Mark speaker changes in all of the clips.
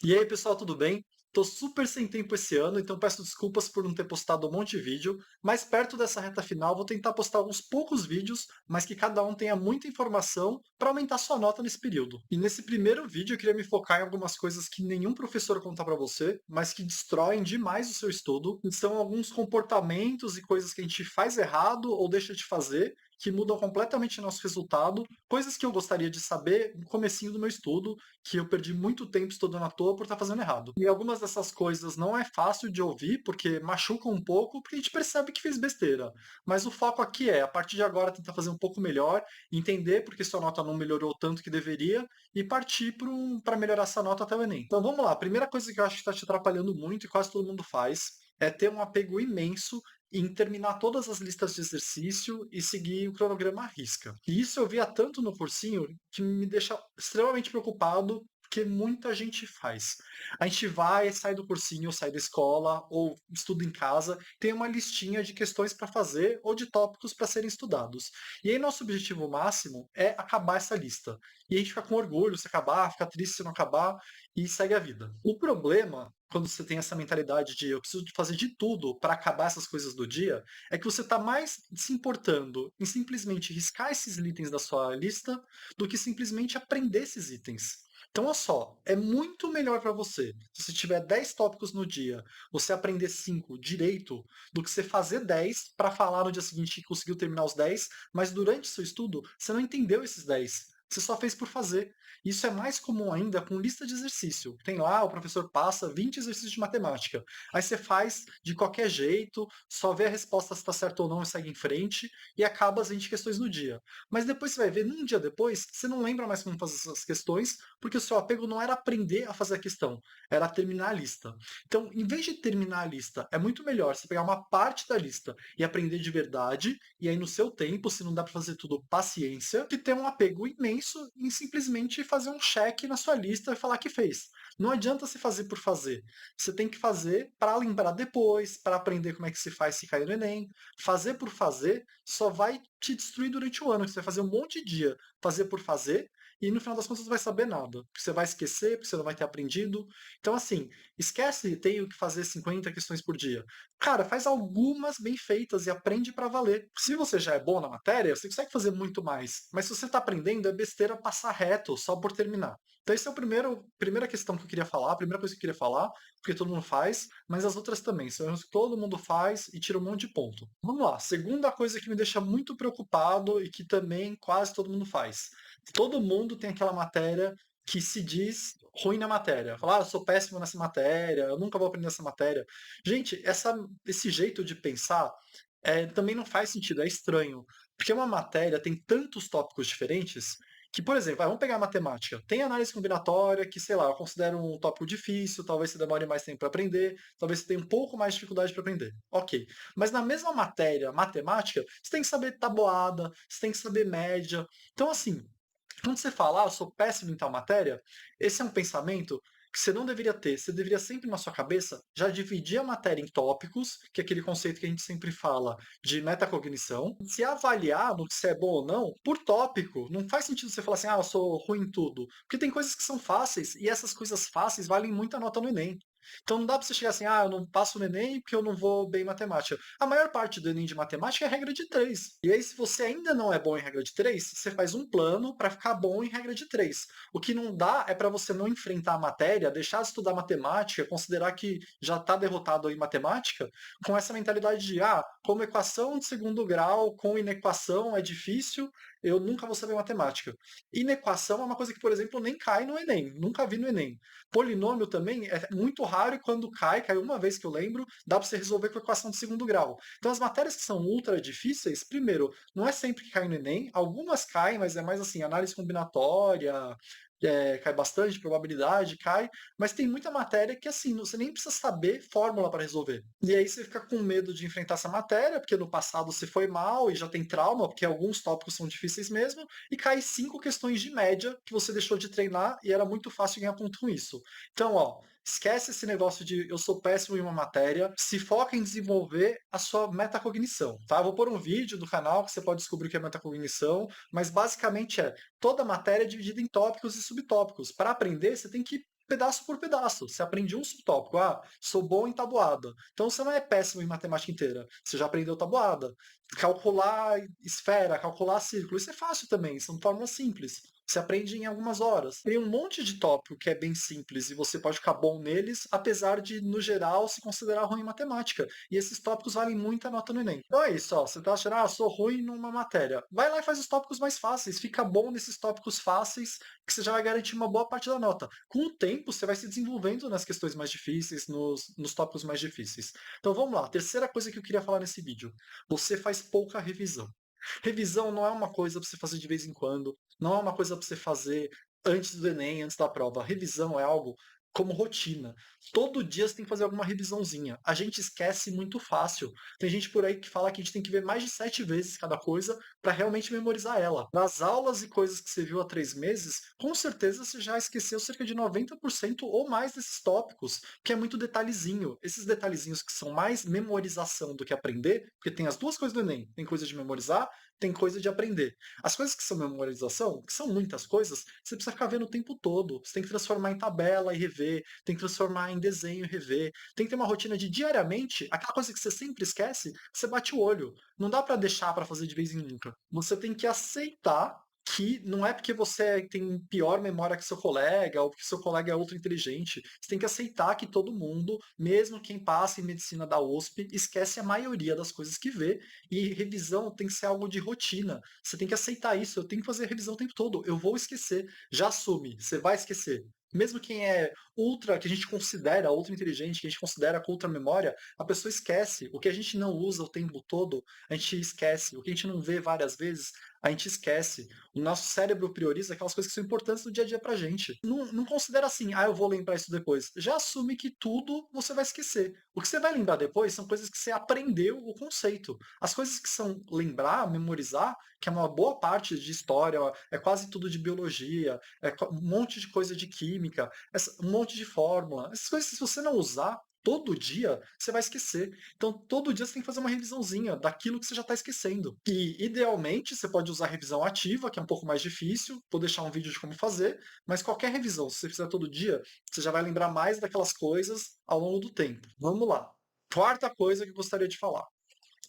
Speaker 1: E aí, pessoal, tudo bem? Tô super sem tempo esse ano, então peço desculpas por não ter postado um monte de vídeo, mas perto dessa reta final vou tentar postar alguns poucos vídeos, mas que cada um tenha muita informação para aumentar sua nota nesse período. E nesse primeiro vídeo eu queria me focar em algumas coisas que nenhum professor conta para você, mas que destroem demais o seu estudo, e são alguns comportamentos e coisas que a gente faz errado ou deixa de fazer, que mudam completamente nosso resultado, coisas que eu gostaria de saber no comecinho do meu estudo, que eu perdi muito tempo estudando à toa por estar fazendo errado. E algumas dessas coisas não é fácil de ouvir, porque machuca um pouco, porque a gente percebe que fez besteira. Mas o foco aqui é, a partir de agora, tentar fazer um pouco melhor, entender porque sua nota não melhorou tanto que deveria e partir para melhorar essa nota até o Enem. Então vamos lá. A primeira coisa que eu acho que está te atrapalhando muito e quase todo mundo faz é ter um apego imenso em terminar todas as listas de exercício e seguir o cronograma à risca. E isso eu via tanto no cursinho que me deixa extremamente preocupado, porque muita gente faz. A gente vai, sai do cursinho, sai da escola ou estuda em casa, tem uma listinha de questões para fazer ou de tópicos para serem estudados. E aí nosso objetivo máximo é acabar essa lista. E a gente fica com orgulho se acabar, fica triste se não acabar e segue a vida. O problema quando você tem essa mentalidade de eu preciso de fazer de tudo para acabar essas coisas do dia, é que você está mais se importando em simplesmente riscar esses itens da sua lista do que simplesmente aprender esses itens. Então, olha só, é muito melhor para você, se você tiver 10 tópicos no dia, você aprender 5 direito, do que você fazer 10 para falar no dia seguinte que conseguiu terminar os 10, mas durante o seu estudo você não entendeu esses 10. Você só fez por fazer. Isso é mais comum ainda com lista de exercício. Tem lá, o professor passa 20 exercícios de matemática. Aí você faz de qualquer jeito, só vê a resposta se está certo ou não e segue em frente, e acaba as 20 questões no dia. Mas depois você vai ver, num dia depois, você não lembra mais como fazer essas questões, porque o seu apego não era aprender a fazer a questão, era terminar a lista. Então, em vez de terminar a lista, é muito melhor você pegar uma parte da lista e aprender de verdade, e aí no seu tempo, se não dá para fazer tudo, paciência, que ter um apego imenso em simplesmente fazer um check na sua lista e falar que fez. Não adianta se fazer por fazer. Você tem que fazer para lembrar depois, para aprender como é que se faz se cair no Enem. Fazer por fazer só vai te destruir durante o ano, que você vai fazer um monte de dia fazer por fazer, e no final das contas não vai saber nada. Porque você vai esquecer, porque você não vai ter aprendido. Então, assim, esquece, tenho que fazer 50 questões por dia. Cara, faz algumas bem feitas e aprende para valer. Se você já é bom na matéria, você consegue fazer muito mais. Mas se você está aprendendo, é besteira passar reto só por terminar. Então, essa é a primeira questão que eu queria falar, a primeira coisa que eu queria falar, porque todo mundo faz, mas as outras também. São erros que todo mundo faz e tira um monte de ponto. Vamos lá. Segunda coisa que me deixa muito preocupado e que também quase todo mundo faz. Todo mundo tem aquela matéria que se diz ruim na matéria. Falar, ah, eu sou péssimo nessa matéria, eu nunca vou aprender essa matéria. Gente, esse jeito de pensar também não faz sentido, é estranho. Porque uma matéria tem tantos tópicos diferentes que, por exemplo, vamos pegar a matemática. Tem análise combinatória, que, sei lá, eu considero um tópico difícil, talvez você demore mais tempo para aprender, talvez você tenha um pouco mais de dificuldade para aprender. Ok. Mas na mesma matéria, matemática, você tem que saber tabuada, você tem que saber média. Então, assim, quando você fala, ah, eu sou péssimo em tal matéria, esse é um pensamento que você não deveria ter. Você deveria sempre na sua cabeça já dividir a matéria em tópicos, que é aquele conceito que a gente sempre fala de metacognição, se avaliar no que você é bom ou não por tópico. Não faz sentido você falar assim, ah, eu sou ruim em tudo. Porque tem coisas que são fáceis e essas coisas fáceis valem muita nota no Enem. Então não dá para você chegar assim, ah, eu não passo no Enem porque eu não vou bem em matemática. A maior parte do Enem de matemática é regra de 3. E aí, se você ainda não é bom em regra de 3, você faz um plano para ficar bom em regra de 3. O que não dá é para você não enfrentar a matéria, deixar de estudar matemática, considerar que já está derrotado em matemática, com essa mentalidade de, ah, como equação de segundo grau com inequação é difícil, eu nunca vou saber matemática. Inequação é uma coisa que, por exemplo, nem cai no Enem, nunca vi no Enem. Polinômio também é muito raro e quando cai, caiu uma vez que eu lembro, dá para você resolver com equação de segundo grau. Então as matérias que são ultra difíceis, primeiro, não é sempre que cai no Enem, algumas caem, mas é mais assim, análise combinatória, cai bastante, probabilidade cai, mas tem muita matéria que assim, você nem precisa saber fórmula para resolver. E aí você fica com medo de enfrentar essa matéria, porque no passado você foi mal e já tem trauma, porque alguns tópicos são difíceis mesmo, e cai 5 questões de média que você deixou de treinar e era muito fácil ganhar ponto com isso. Então, ó, esquece esse negócio de eu sou péssimo em uma matéria, se foca em desenvolver a sua metacognição, tá? Eu vou pôr um vídeo do canal que você pode descobrir o que é metacognição, mas basicamente toda matéria é dividida em tópicos e subtópicos. Para aprender, você tem que pedaço por pedaço. Você aprende um subtópico. Ah, sou bom em tabuada. Então você não é péssimo em matemática inteira. Você já aprendeu tabuada. Calcular esfera, calcular círculo. Isso é fácil também. São fórmulas simples. Você aprende em algumas horas. Tem um monte de tópico que é bem simples e você pode ficar bom neles, apesar de, no geral, se considerar ruim em matemática. E esses tópicos valem muita nota no Enem. Então é isso, ó. Você tá achando, ah, sou ruim numa matéria. Vai lá e faz os tópicos mais fáceis. Fica bom nesses tópicos fáceis, que você já vai garantir uma boa parte da nota. Com o tempo, você vai se desenvolvendo nas questões mais difíceis, nos tópicos mais difíceis. Então vamos lá. Terceira coisa que eu queria falar nesse vídeo. Você faz pouca revisão. Revisão não é uma coisa para você fazer de vez em quando, não é uma coisa para você fazer antes do Enem, antes da prova. Revisão é algo como rotina. Todo dia você tem que fazer alguma revisãozinha. A gente esquece muito fácil. Tem gente por aí que fala que a gente tem que ver mais de 7 vezes cada coisa para realmente memorizar ela. Nas aulas e coisas que você viu há 3 meses, com certeza você já esqueceu cerca de 90% ou mais desses tópicos, que é muito detalhezinho. Esses detalhezinhos que são mais memorização do que aprender, porque tem as duas coisas do Enem. Tem coisa de memorizar, tem coisa de aprender. As coisas que são memorização, que são muitas coisas, você precisa ficar vendo o tempo todo. Você tem que transformar em tabela e rever, tem que transformar em desenho e rever. Tem que ter uma rotina de diariamente, aquela coisa que você sempre esquece, você bate o olho. Não dá para deixar para fazer de vez em nunca. Você tem que aceitar que não é porque você tem pior memória que seu colega ou porque seu colega é ultra inteligente. Você tem que aceitar que todo mundo, mesmo quem passa em medicina da USP, esquece a maioria das coisas que vê e revisão tem que ser algo de rotina. Você tem que aceitar isso. Eu tenho que fazer revisão o tempo todo. Eu vou esquecer. Já assume. Você vai esquecer. Mesmo quem é ultra, que a gente considera ultra inteligente, que a gente considera com ultra memória, a pessoa esquece. O que a gente não usa o tempo todo, a gente esquece. O que a gente não vê várias vezes, a gente esquece. O nosso cérebro prioriza aquelas coisas que são importantes no dia a dia pra gente. Não considera assim, ah, eu vou lembrar isso depois. Já assume que tudo você vai esquecer. O que você vai lembrar depois são coisas que você aprendeu o conceito. As coisas que são lembrar, memorizar, que é uma boa parte de história, é quase tudo de biologia, um monte de coisa de química, um monte de fórmula. Essas coisas, se você não usar todo dia, você vai esquecer. Então, todo dia você tem que fazer uma revisãozinha daquilo que você já está esquecendo. E, idealmente, você pode usar a revisão ativa, que é um pouco mais difícil, vou deixar um vídeo de como fazer, mas qualquer revisão, se você fizer todo dia, você já vai lembrar mais daquelas coisas ao longo do tempo. Vamos lá. Quarta coisa que eu gostaria de falar.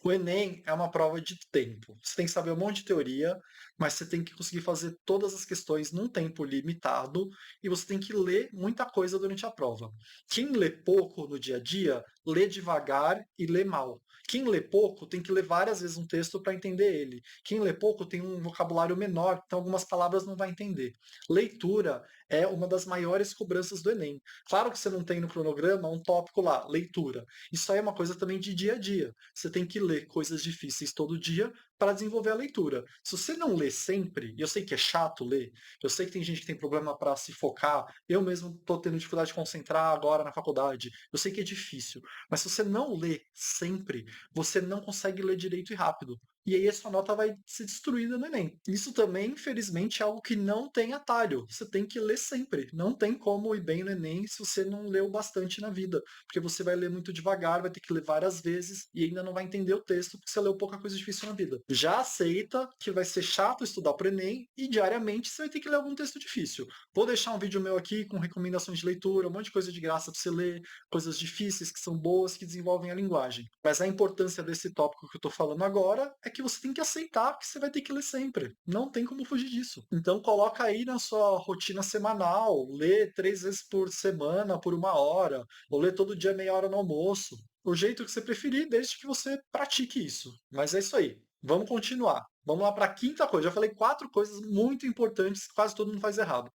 Speaker 1: O Enem é uma prova de tempo. Você tem que saber um monte de teoria, mas você tem que conseguir fazer todas as questões num tempo limitado e você tem que ler muita coisa durante a prova. Quem lê pouco no dia a dia, lê devagar e lê mal. Quem lê pouco tem que ler várias vezes um texto para entender ele. Quem lê pouco tem um vocabulário menor, então algumas palavras não vai entender. Leitura é uma das maiores cobranças do Enem. Claro que você não tem no cronograma um tópico lá, leitura. Isso aí é uma coisa também de dia a dia. Você tem que ler coisas difíceis todo dia para desenvolver a leitura. Se você não lê sempre, e eu sei que é chato ler, eu sei que tem gente que tem problema para se focar, eu mesmo estou tendo dificuldade de concentrar agora na faculdade, eu sei que é difícil, mas se você não lê sempre, você não consegue ler direito e rápido. E aí a sua nota vai ser destruída no Enem. Isso também, infelizmente, é algo que não tem atalho. Você tem que ler sempre. Não tem como ir bem no Enem se você não leu bastante na vida. Porque você vai ler muito devagar, vai ter que ler várias vezes e ainda não vai entender o texto porque você leu pouca coisa difícil na vida. Já aceita que vai ser chato estudar para o Enem e diariamente você vai ter que ler algum texto difícil. Vou deixar um vídeo meu aqui com recomendações de leitura, um monte de coisa de graça para você ler, coisas difíceis que são boas, que desenvolvem a linguagem. Mas a importância desse tópico que eu estou falando agora é que você tem que aceitar que você vai ter que ler sempre. Não tem como fugir disso. Então coloca aí na sua rotina semanal, lê 3 vezes por semana, por 1 hora, ou lê todo dia meia hora no almoço. O jeito que você preferir, desde que você pratique isso. Mas é isso aí. Vamos continuar. Vamos lá para a quinta coisa. Já falei 4 coisas muito importantes que quase todo mundo faz errado.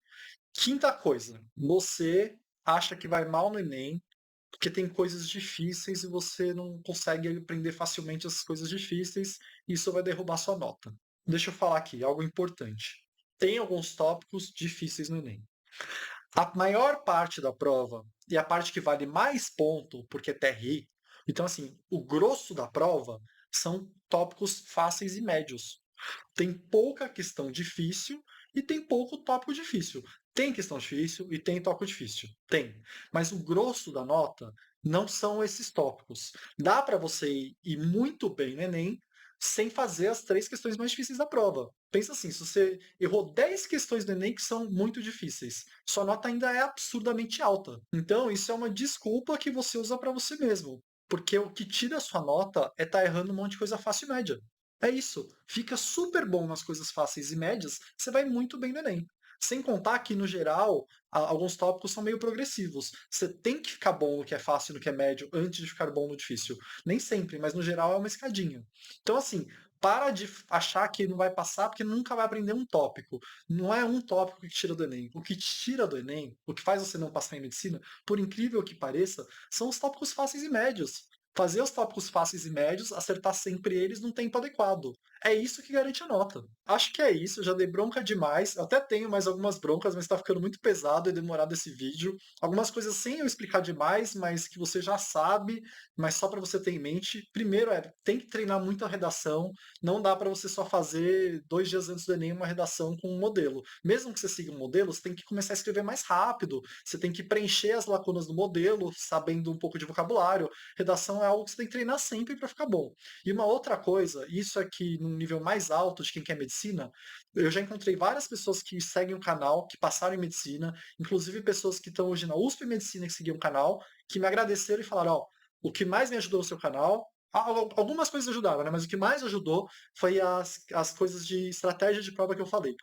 Speaker 1: Quinta coisa. Você acha que vai mal no Enem porque tem coisas difíceis e você não consegue aprender facilmente essas coisas difíceis e isso vai derrubar sua nota. Deixa eu falar aqui, algo importante. Tem alguns tópicos difíceis no Enem. A maior parte da prova, e a parte que vale mais ponto, porque é TRI, então assim, o grosso da prova são tópicos fáceis e médios. Tem pouca questão difícil e tem pouco tópico difícil. Tem questão difícil e tem tópico difícil. Tem. Mas o grosso da nota não são esses tópicos. Dá para você ir muito bem no Enem sem fazer as 3 questões mais difíceis da prova. Pensa assim, se você errou 10 questões do Enem que são muito difíceis, sua nota ainda é absurdamente alta. Então, isso é uma desculpa que você usa para você mesmo, porque o que tira a sua nota é estar errando um monte de coisa fácil e média. É isso. Fica super bom nas coisas fáceis e médias, você vai muito bem no Enem. Sem contar que, no geral, alguns tópicos são meio progressivos. Você tem que ficar bom no que é fácil e no que é médio antes de ficar bom no difícil. Nem sempre, mas no geral é uma escadinha. Então, assim, para de achar que não vai passar porque nunca vai aprender um tópico. Não é um tópico que tira do Enem. O que te tira do Enem, o que faz você não passar em medicina, por incrível que pareça, são os tópicos fáceis e médios. Fazer os tópicos fáceis e médios, acertar sempre eles num tempo adequado. É isso que garante a nota. Acho que é isso, eu já dei bronca demais. Eu até tenho mais algumas broncas, mas tá ficando muito pesado e demorado esse vídeo. Algumas coisas sem eu explicar demais, mas que você já sabe, mas só para você ter em mente. Primeiro tem que treinar muito a redação. Não dá para você só fazer 2 dias antes do Enem uma redação com um modelo. Mesmo que você siga um modelo, você tem que começar a escrever mais rápido. Você tem que preencher as lacunas do modelo, sabendo um pouco de vocabulário. Redação é algo que você tem que treinar sempre para ficar bom. E uma outra coisa, isso aqui num nível mais alto de quem quer medicina, eu já encontrei várias pessoas que seguem o canal, que passaram em medicina, inclusive pessoas que estão hoje na USP Medicina que seguiam o canal, que me agradeceram e falaram, ó, o que mais me ajudou no seu canal, algumas coisas ajudaram, né? Mas o que mais ajudou foi as coisas de estratégia de prova que eu falei.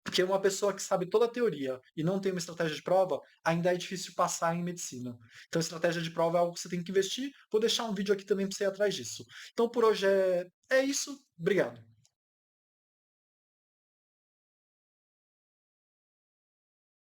Speaker 1: Porque uma pessoa que sabe toda a teoria e não tem uma estratégia de prova, ainda é difícil passar em medicina. Então, estratégia de prova é algo que você tem que investir. Vou deixar um vídeo aqui também para você ir atrás disso. Então, por hoje é isso. Obrigado.